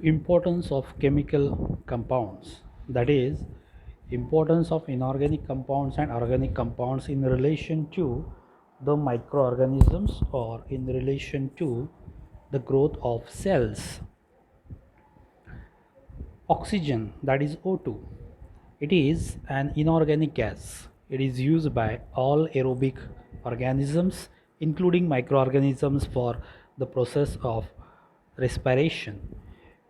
Importance of chemical compounds, that is, importance of inorganic compounds and organic compounds in relation to the microorganisms or in relation to the growth of cells. Oxygen, that is O2, it is an inorganic gas. It is used by all aerobic organisms, including microorganisms, for the process of respiration,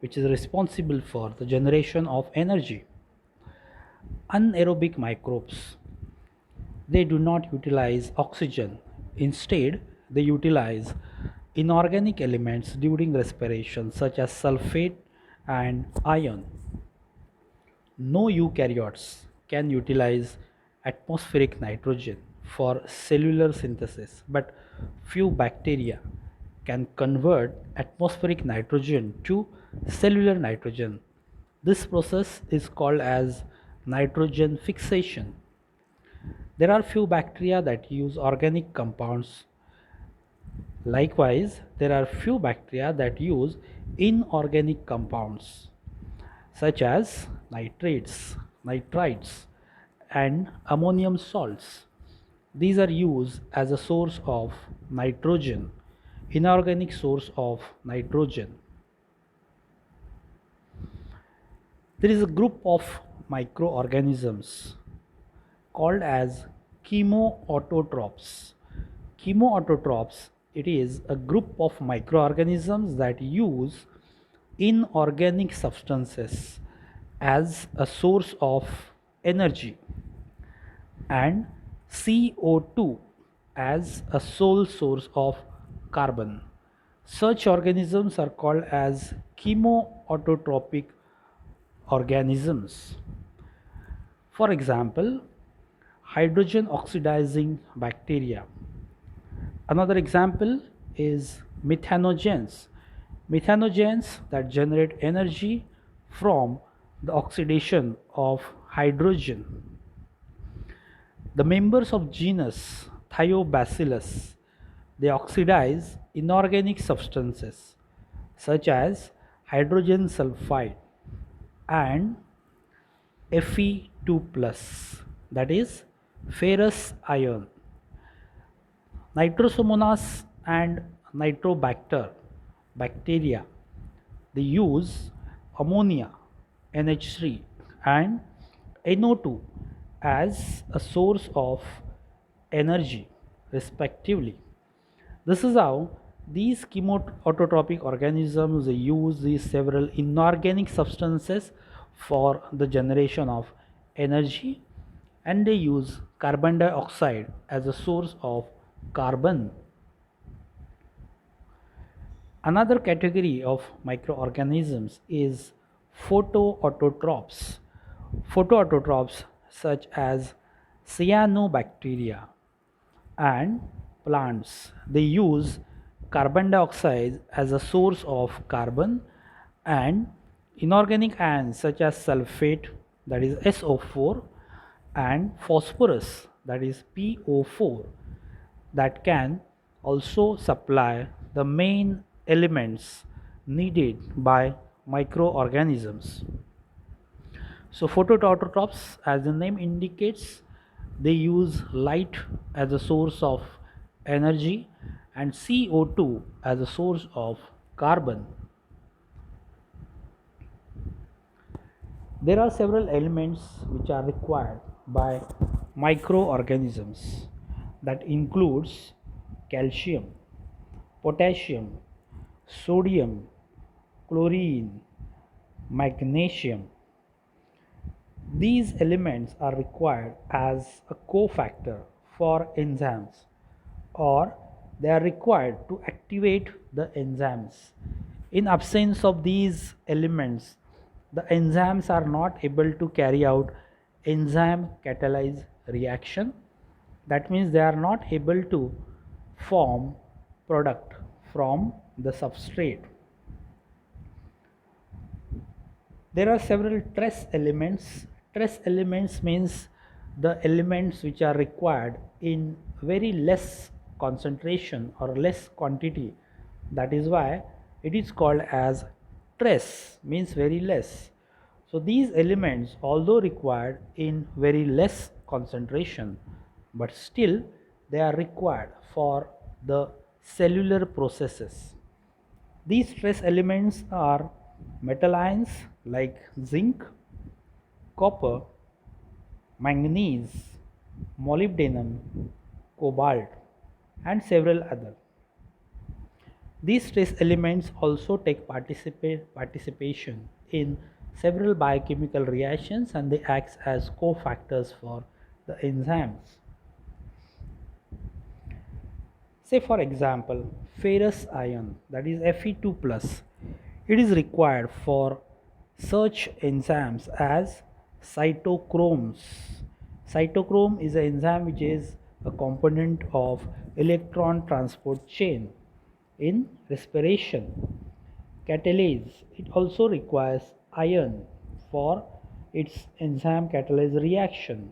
which is responsible for the generation of energy. Anaerobic microbes, they do not utilize oxygen. Instead, they utilize inorganic elements during respiration, such as sulfate and iron. No eukaryotes can utilize atmospheric nitrogen for cellular synthesis, but few bacteria can convert atmospheric nitrogen to cellular nitrogen. This process is called as nitrogen fixation. There are few bacteria that use organic compounds. Likewise, there are few bacteria that use inorganic compounds such as nitrates, nitrites, and ammonium salts. These are used as a source of nitrogen, inorganic source of nitrogen. There is a group of microorganisms called as chemoautotrophs. Chemoautotrophs, it is a group of microorganisms that use inorganic substances as a source of energy and CO2 as a sole source of carbon. Such organisms are called as chemoautotropic organisms. For example, hydrogen oxidizing bacteria. Another example is methanogens. Methanogens that generate energy from the oxidation of hydrogen. The members of genus Thiobacillus, they oxidize inorganic substances such as hydrogen sulfide and Fe2 plus, that is ferrous iron. Nitrosomonas and Nitrobacter bacteria, they use ammonia NH3 and NO2 as a source of energy respectively. This is how these chemoautotropic organisms use these several inorganic substances for the generation of energy, and they use carbon dioxide as a source of carbon. Another category of microorganisms is photoautotrophs. Photoautotrophs such as cyanobacteria and plants, they use carbon dioxide as a source of carbon and inorganic ions such as sulfate, that is SO4, and phosphorus, that is PO4, that can also supply the main elements needed by microorganisms. So photoautotrophs, as the name indicates, they use light as a source of energy and CO2 as a source of carbon. There are several elements which are required by microorganisms, that includes calcium, potassium, sodium, chlorine, magnesium. These elements are required as a cofactor for enzymes, or they are required to activate the enzymes. In absence of these elements, the enzymes are not able to carry out enzyme catalyzed reaction. That means they are not able to form product from the substrate. There are several trace elements. Trace elements means the elements which are required in very less concentration or less quantity. That is why it is called as trace means very less. So these elements, although required in very less concentration, but still they are required for the cellular processes. These trace elements are metal ions like zinc, copper, manganese, molybdenum, cobalt, and several others. These trace elements also take participation in several biochemical reactions, and they act as cofactors for the enzymes. Say for example, ferrous ion, that is Fe2 plus. It is required for such enzymes as cytochromes. Cytochrome is an enzyme which is a component of electron transport chain in respiration. Catalase, it also requires iron for its enzyme catalase reaction.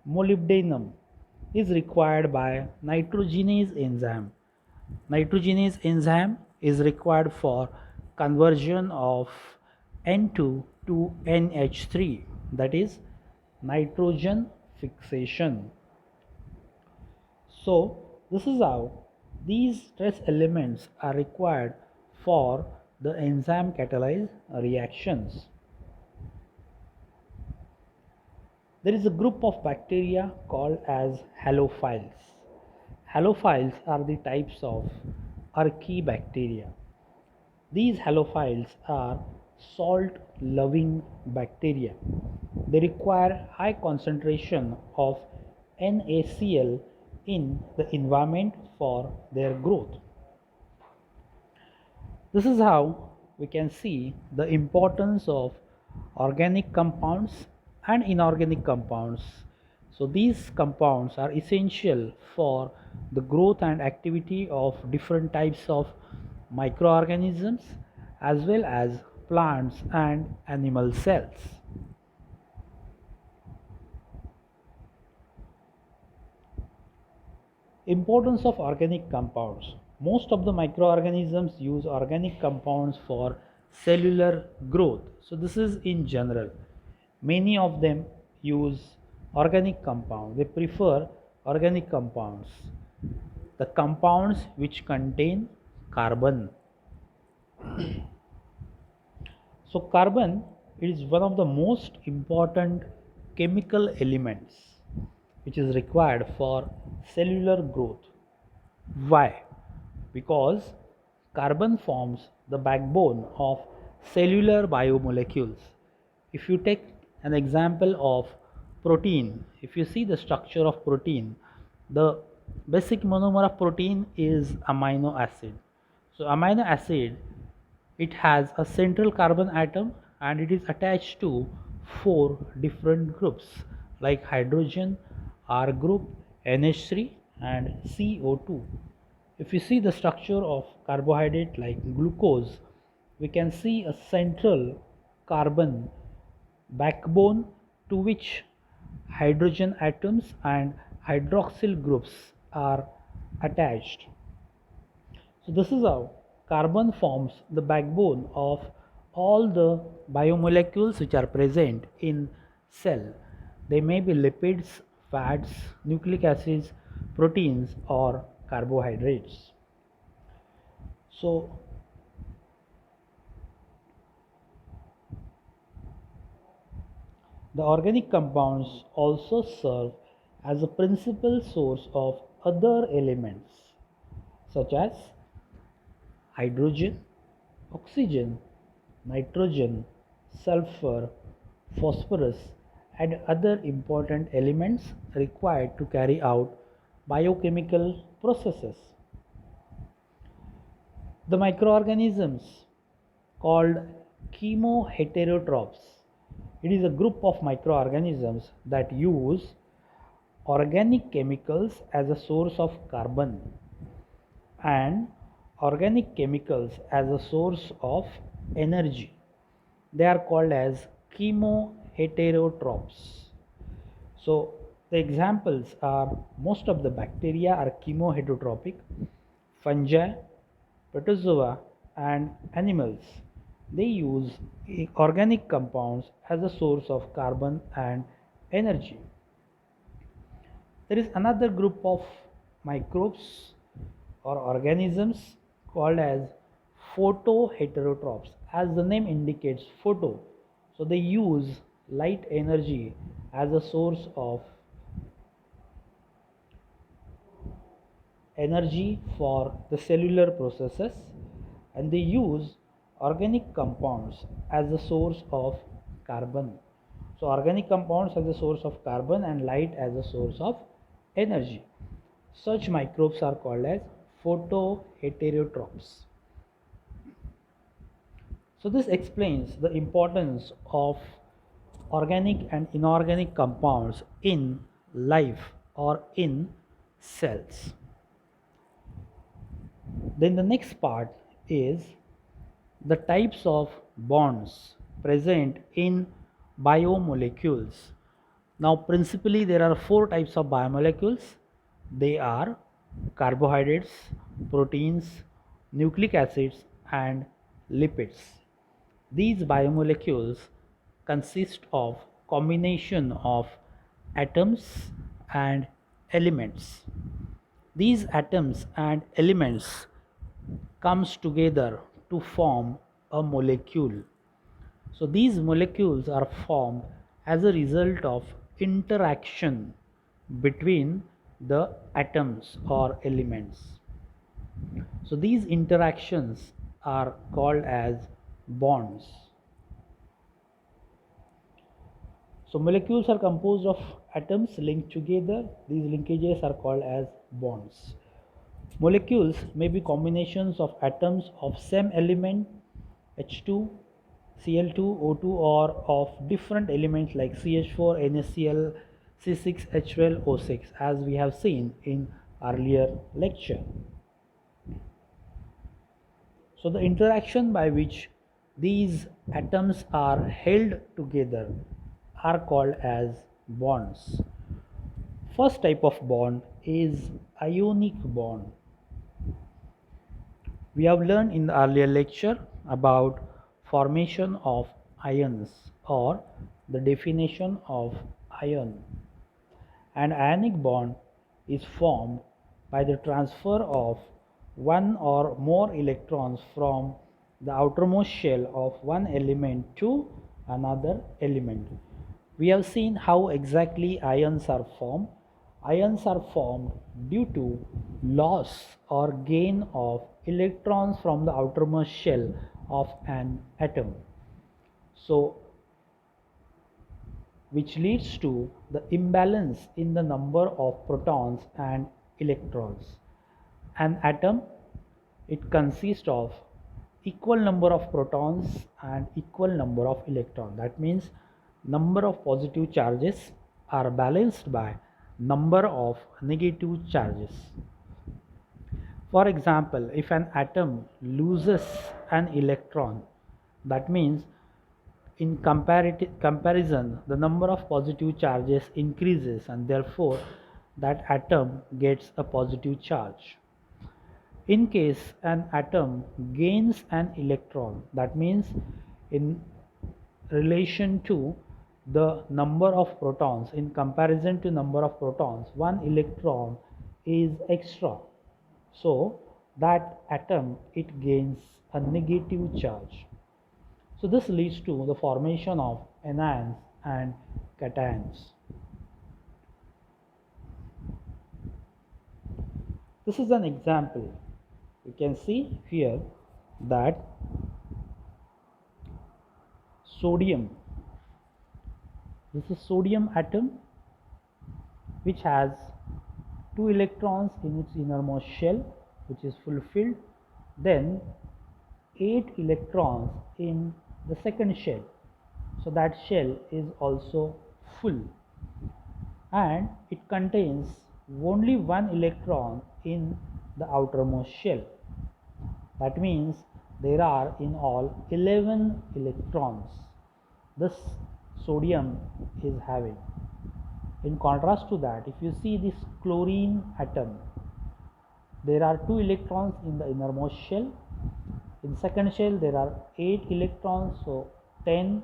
Molybdenum is required by nitrogenase enzyme. Nitrogenase enzyme is required for conversion of N2 to NH3, that is nitrogen fixation. So this is how these trace elements are required for the enzyme catalyzed reactions. There is a group of bacteria called as halophiles. Halophiles are the types of archaebacteria. These halophiles are salt-loving bacteria. They require high concentration of NaCl in the environment for their growth. This is how we can see the importance of organic compounds and inorganic compounds. So these compounds are essential for the growth and activity of different types of microorganisms as well as plants and animal cells. Importance of organic compounds. Most of the microorganisms use organic compounds for cellular growth. So this is in general. Many of them use organic compounds. They prefer organic compounds. The compounds which contain carbon. So carbon is one of the most important chemical elements which is required for cellular growth. Why? Because carbon forms the backbone of cellular biomolecules. If you take an example of protein, if you see the structure of protein, the basic monomer of protein is amino acid. So amino acid, it has a central carbon atom and it is attached to four different groups like hydrogen, R group, NH3 and CO2. If you see the structure of carbohydrate like glucose, we can see a central carbon backbone to which hydrogen atoms and hydroxyl groups are attached. So this is how carbon forms the backbone of all the biomolecules which are present in cell. They may be lipids, fats, nucleic acids, proteins or carbohydrates. So the organic compounds also serve as a principal source of other elements such as hydrogen, oxygen, nitrogen, sulfur, phosphorus, and other important elements required to carry out biochemical processes. The microorganisms called chemoheterotrophs. It is a group of microorganisms that use organic chemicals as a source of carbon and organic chemicals as a source of energy. They are called as chemoheterotrophs. So the examples are most of the bacteria are chemoheterotrophic, fungi, protozoa and animals They use organic compounds as a source of carbon and energy. There is another group of microbes or organisms called as photoheterotrophs. As the name indicates, photo. So they use light energy as a source of energy for the cellular processes, and they use organic compounds as a source of carbon. So organic compounds as a source of carbon and light as a source of energy. Such microbes are called as photoheterotrophs. So this explains the importance of organic and inorganic compounds in life or in cells. Then the next part is the types of bonds present in biomolecules. Now principally there are four types of biomolecules. They are carbohydrates, proteins, nucleic acids and lipids. These biomolecules consist of combination of atoms and elements. These atoms and elements comes together to form a molecule. So these molecules are formed as a result of interaction between the atoms or elements. So these interactions are called as bonds. So molecules are composed of atoms linked together. These linkages are called as bonds. Molecules may be combinations of atoms of same element H2, Cl2, O2 or of different elements like CH4, NaCl, C6, H12, O6 as we have seen in earlier lecture. So the interaction by which these atoms are held together are called as bonds. First type of bond is ionic bond. We have learned in the earlier lecture about formation of ions or the definition of ion. An ionic bond is formed by the transfer of one or more electrons from the outermost shell of one element to another element. We have seen how exactly ions are formed. Ions are formed due to loss or gain of electrons from the outermost shell of an atom. So which leads to the imbalance in the number of protons and electrons. An atom, it consists of equal number of protons and equal number of electrons. That means number of positive charges are balanced by number of negative charges. For example, if an atom loses an electron, that means in comparison the number of positive charges increases and therefore that atom gets a positive charge. In case an atom gains an electron, that means in relation to the number of protons, in comparison to number of protons, one electron is extra, so that atom it gains a negative charge. So this leads to the formation of anions and cations. This is an example. You can see here that sodium, this is sodium atom which has 2 electrons in its innermost shell which is fulfilled, then 8 electrons in the second shell, so that shell is also full, and it contains only 1 electron in the outermost shell. That means there are in all 11 electrons this sodium is having. In contrast to that, if you see this chlorine atom, there are 2 electrons in the innermost shell In second shell there are 8 electrons, so 10,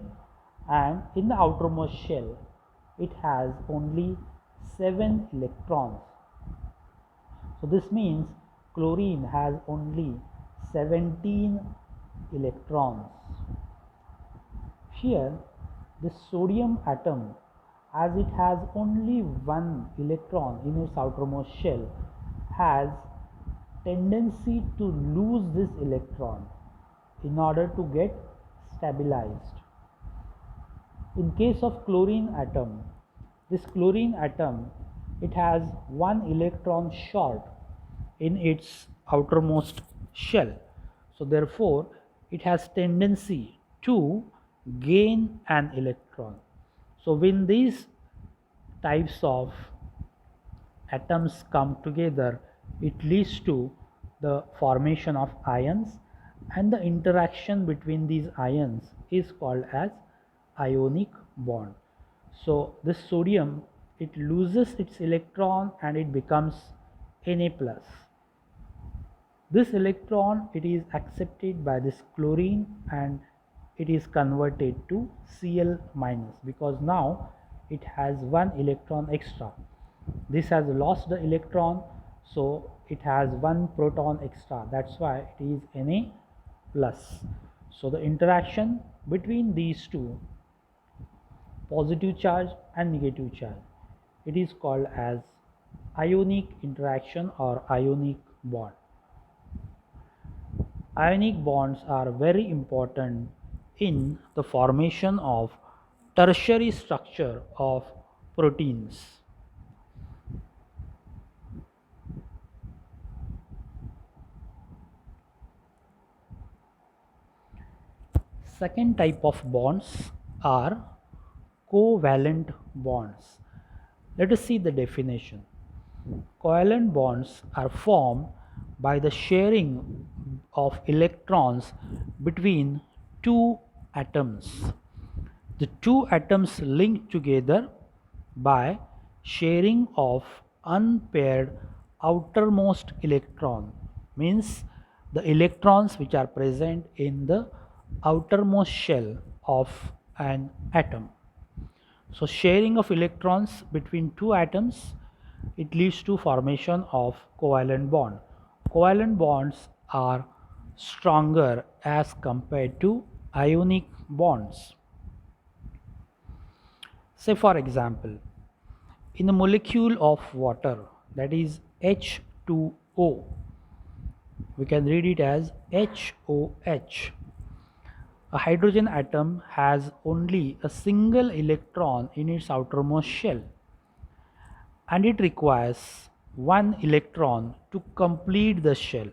and in the outermost shell it has only 7 electrons. So this means chlorine has only 17 electrons. Here the sodium atom, as it has only 1 electron in its outermost shell, has tendency to lose this electron in order to get stabilized. In case of chlorine atom, this chlorine atom, it has 1 electron short in its outermost shell, so therefore it has tendency to gain an electron. So when these types of atoms come together, it leads to the formation of ions, and the interaction between these ions is called as ionic bond. So this sodium, it loses its electron and it becomes Na plus. This electron, it is accepted by this chlorine and it is converted to Cl minus, because now it has 1 electron extra. This has lost the electron, so it has 1 proton extra, that's why it is Na plus. So the interaction between these two, positive charge and negative charge, it is called as ionic interaction or ionic bond. Ionic bonds are very important in the formation of tertiary structure of proteins. Second type of bonds are covalent bonds. Let us see the definition. Covalent bonds are formed by the sharing of electrons between two atoms. The two atoms link together by sharing of unpaired outermost electron, means the electrons which are present in the outermost shell of an atom. So sharing of electrons between two atoms, it leads to formation of covalent bond. Covalent bonds are stronger as compared to ionic bonds. Say for example, in a molecule of water, that is H2O, we can read it as HOH. A hydrogen atom has only a single electron in its outermost shell, and it requires 1 electron to complete the shell,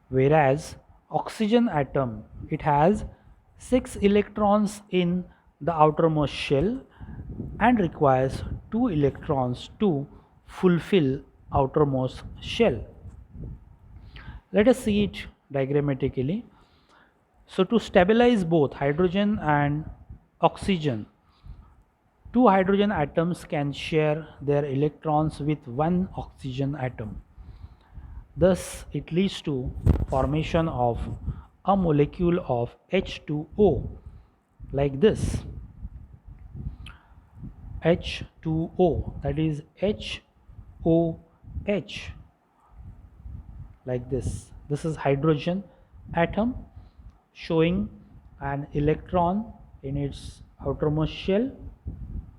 whereas oxygen atom, it has 6 electrons in the outermost shell and requires 2 electrons to fulfill outermost shell. Let us see it diagrammatically. So to stabilize both hydrogen and oxygen, two hydrogen atoms can share their electrons with 1 oxygen atom. Thus it leads to formation of a molecule of H2O like this. H2O, that is HOH, like this. This is hydrogen atom showing an electron in its outermost shell,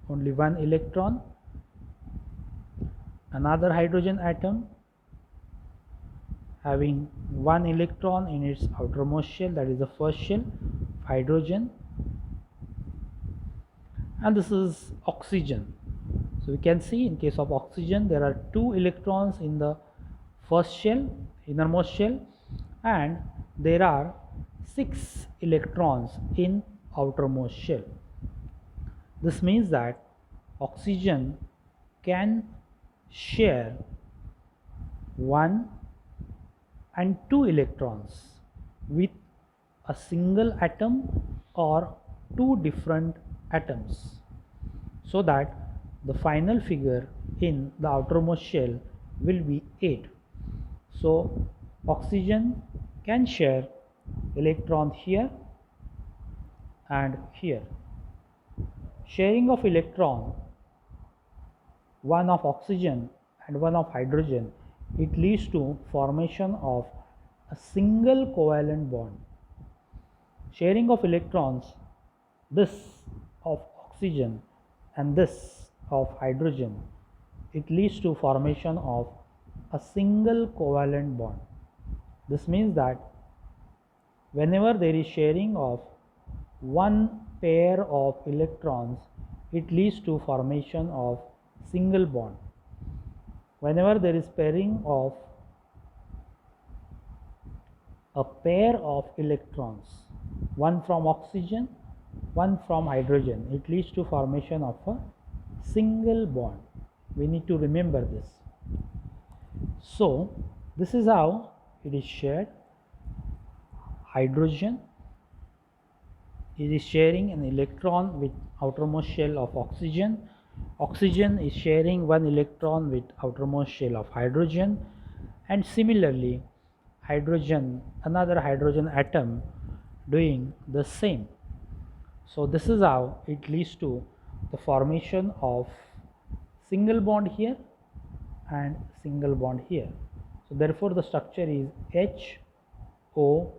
only 1 electron. Another hydrogen atom having 1 electron in its outermost shell, that is the first shell, hydrogen. And this is oxygen. So we can see in case of oxygen there are 2 electrons in the first shell, innermost shell, and there are 6 electrons in outermost shell. This means that oxygen can share 1 and 2 electrons with a single atom or 2 different atoms, so that the final figure in the outermost shell will be 8. So oxygen can share electron here and here. Sharing of electron, one of oxygen and one of hydrogen, it leads to formation of a single covalent bond. Sharing of electrons, this of oxygen and this of hydrogen, it leads to formation of a single covalent bond. This means that whenever there is sharing of one pair of electrons, it leads to formation of single bond. Whenever there is pairing of a pair of electrons, one from oxygen, one from hydrogen, it leads to formation of a single bond. We need to remember this. So this is how it is shared. Hydrogen, it is sharing an electron with outermost shell of oxygen. Oxygen is sharing one electron with outermost shell of hydrogen, and similarly hydrogen, another hydrogen atom doing the same. So this is how it leads to the formation of single bond here and single bond here. So therefore the structure is HOH.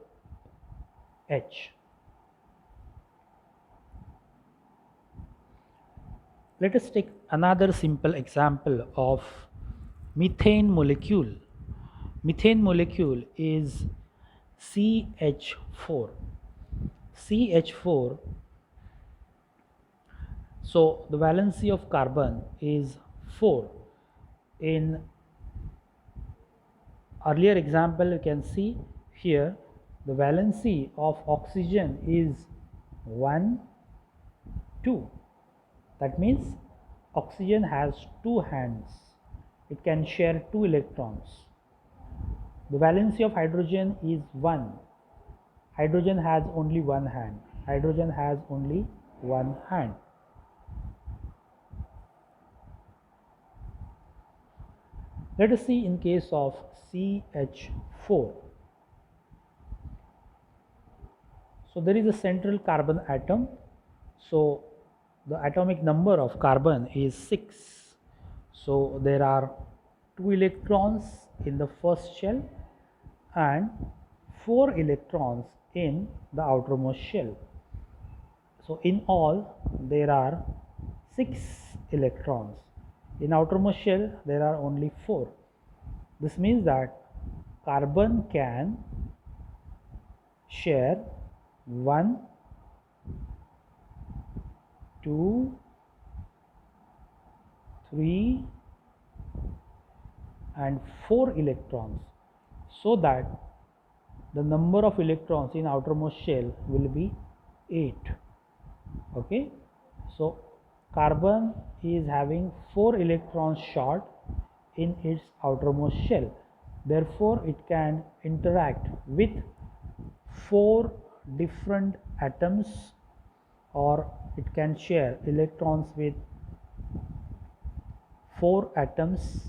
Let us take another simple example of methane molecule. Methane molecule is CH4. CH4, so the valency of carbon is 4. In earlier example you can see here the valency of oxygen is 1, 2. That means oxygen has 2 hands. It can share 2 electrons. The valency of hydrogen is 1. Hydrogen has only 1 hand. Hydrogen has only 1 hand. Let us see in case of CH4. So there is a central carbon atom. So the atomic number of carbon is 6. So there are 2 electrons in the first shell and 4 electrons in the outermost shell. So in all there are 6 electrons. In outermost shell there are only 4. This means that carbon can share 1, 2, 3 and 4 electrons, so that the number of electrons in outermost shell will be 8. Okay, so carbon is having 4 electrons short in its outermost shell, therefore it can interact with 4 different atoms, or it can share electrons with 4 atoms.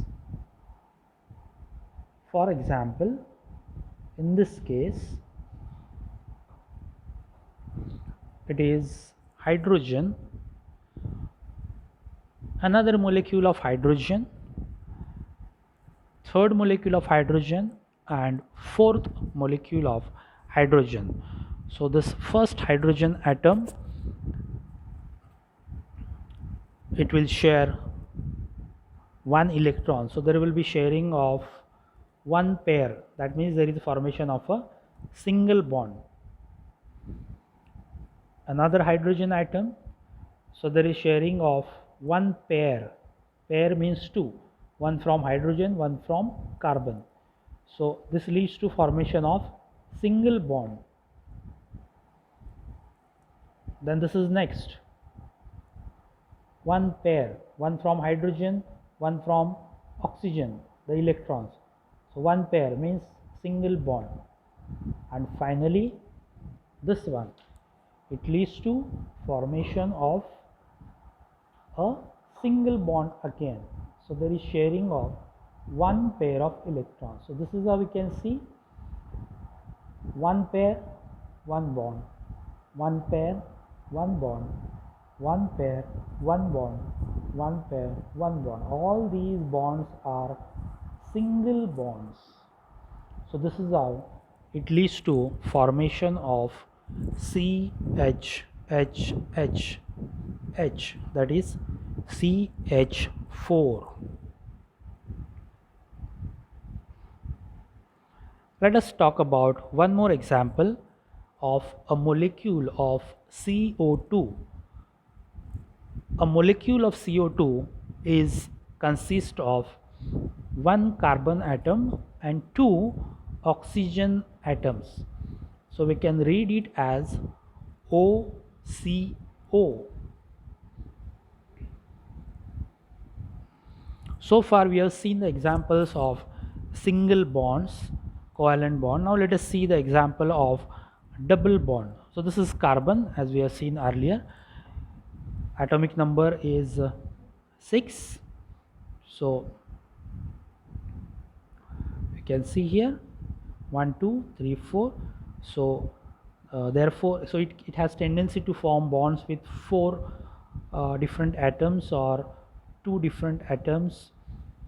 For example, in this case it is hydrogen, another molecule of hydrogen, third molecule of hydrogen and fourth molecule of hydrogen. So this first hydrogen atom, it will share 1 electron, so there will be sharing of 1 pair. That means there is formation of a single bond. Another hydrogen atom, so there is sharing of 1 pair. Pair means 2, one from hydrogen, one from carbon. So this leads to formation of single bond. Then this is next, 1 pair, one from hydrogen, one from oxygen, the electrons. So 1 pair means single bond. And finally this one, it leads to formation of a single bond again. So there is sharing of 1 pair of electrons. So this is how we can see 1 pair, one bond, one pair, one bond, one pair, one bond, one pair, one bond. All these bonds are single bonds. So this is how it leads to formation of CHHH, that is CH4. Let us talk about one more example of a molecule of CO2. A molecule of CO2 is consist of one carbon atom and two oxygen atoms. So we can read it as OCO. So far we have seen the examples of single bonds, covalent bond. Now let us see the example of double bond. So this is carbon, as we have seen earlier. Atomic number is 6. So you can see here 1 2 3 4. So therefore it has tendency to form bonds with 4 different atoms or 2 different atoms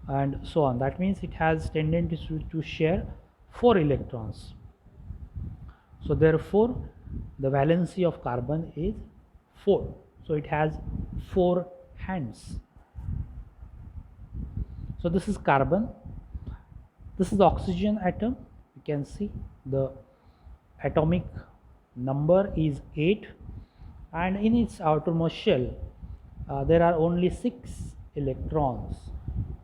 and so on. That means it has tendency to share 4 electrons. So therefore the valency of carbon is 4. So it has 4 hands. So this is carbon. This is the oxygen atom. You can see the atomic number is 8, and in its outermost shell there are only 6 electrons.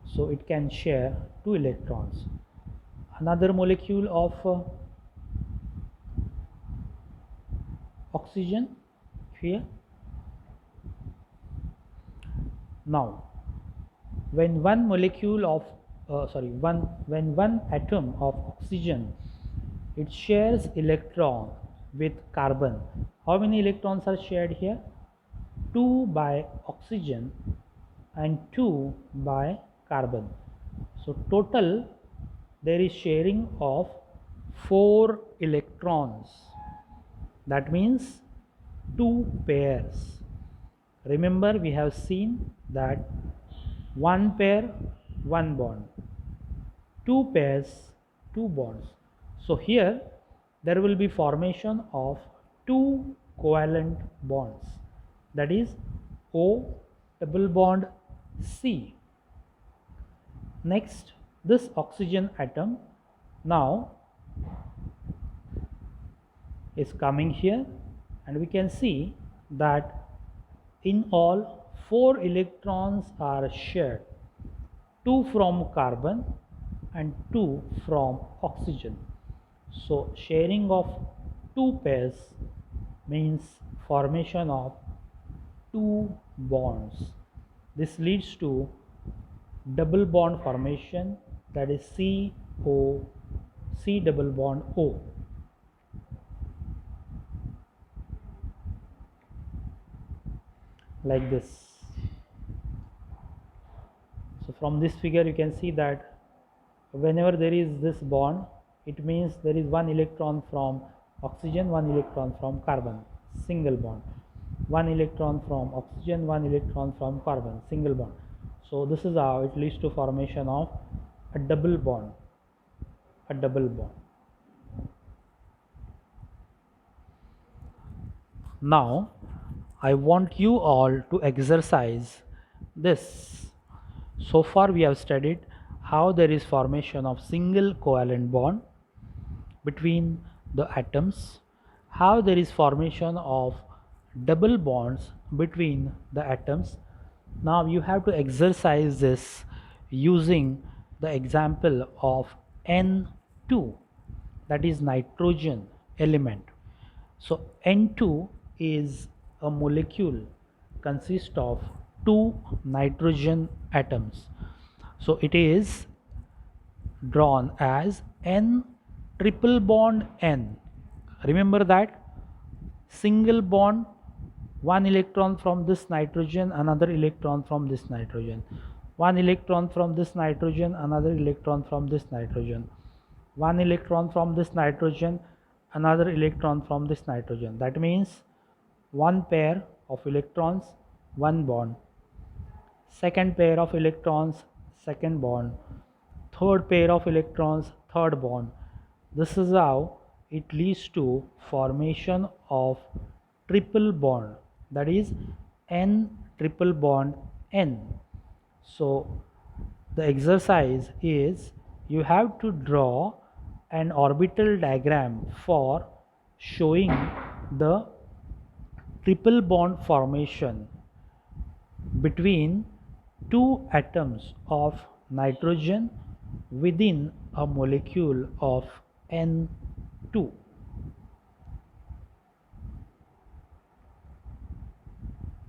So it can share 2 electrons. Another molecule of oxygen here. Now when one molecule of when one atom of oxygen, it shares electron with carbon, how many electrons are shared here? 2 by oxygen and 2 by carbon. So total there is sharing of 4 electrons. That means 2 pairs. Remember, we have seen that 1 pair, 1 bond, 2 pairs, 2 bonds. So here there will be formation of 2 covalent bonds, that is O double bond C. Next, this oxygen atom now is coming here, and we can see that in all 4 electrons are shared, 2 from carbon and 2 from oxygen. So sharing of 2 pairs means formation of 2 bonds. This leads to double bond formation, that is CO, C double bond O. Like this. So from this figure you can see that whenever there is this bond, it means there is 1 electron from oxygen, 1 electron from carbon, single bond. 1 electron from oxygen, 1 electron from carbon, single bond. So this is how it leads to formation of a double bond. A double bond. Now I want you all to exercise this. So far we have studied how there is formation of single covalent bond between the atoms, how there is formation of double bonds between the atoms. Now you have to exercise this using the example of N2, that is nitrogen element. So N2 is a molecule consists of 2 nitrogen atoms. So it is drawn as N triple bond N. Remember that single bond, 1 electron from this nitrogen, another electron from this nitrogen, 1 electron from this nitrogen, another electron from this nitrogen, 1 electron from this nitrogen, another electron from this nitrogen. That means one pair of electrons, one bond. Second pair of electrons, second bond. Third pair of electrons, third bond. This is how it leads to formation of triple bond, that is n triple bond n. So the exercise is you have to draw an orbital diagram for showing the triple bond formation between two atoms of nitrogen within a molecule of N2.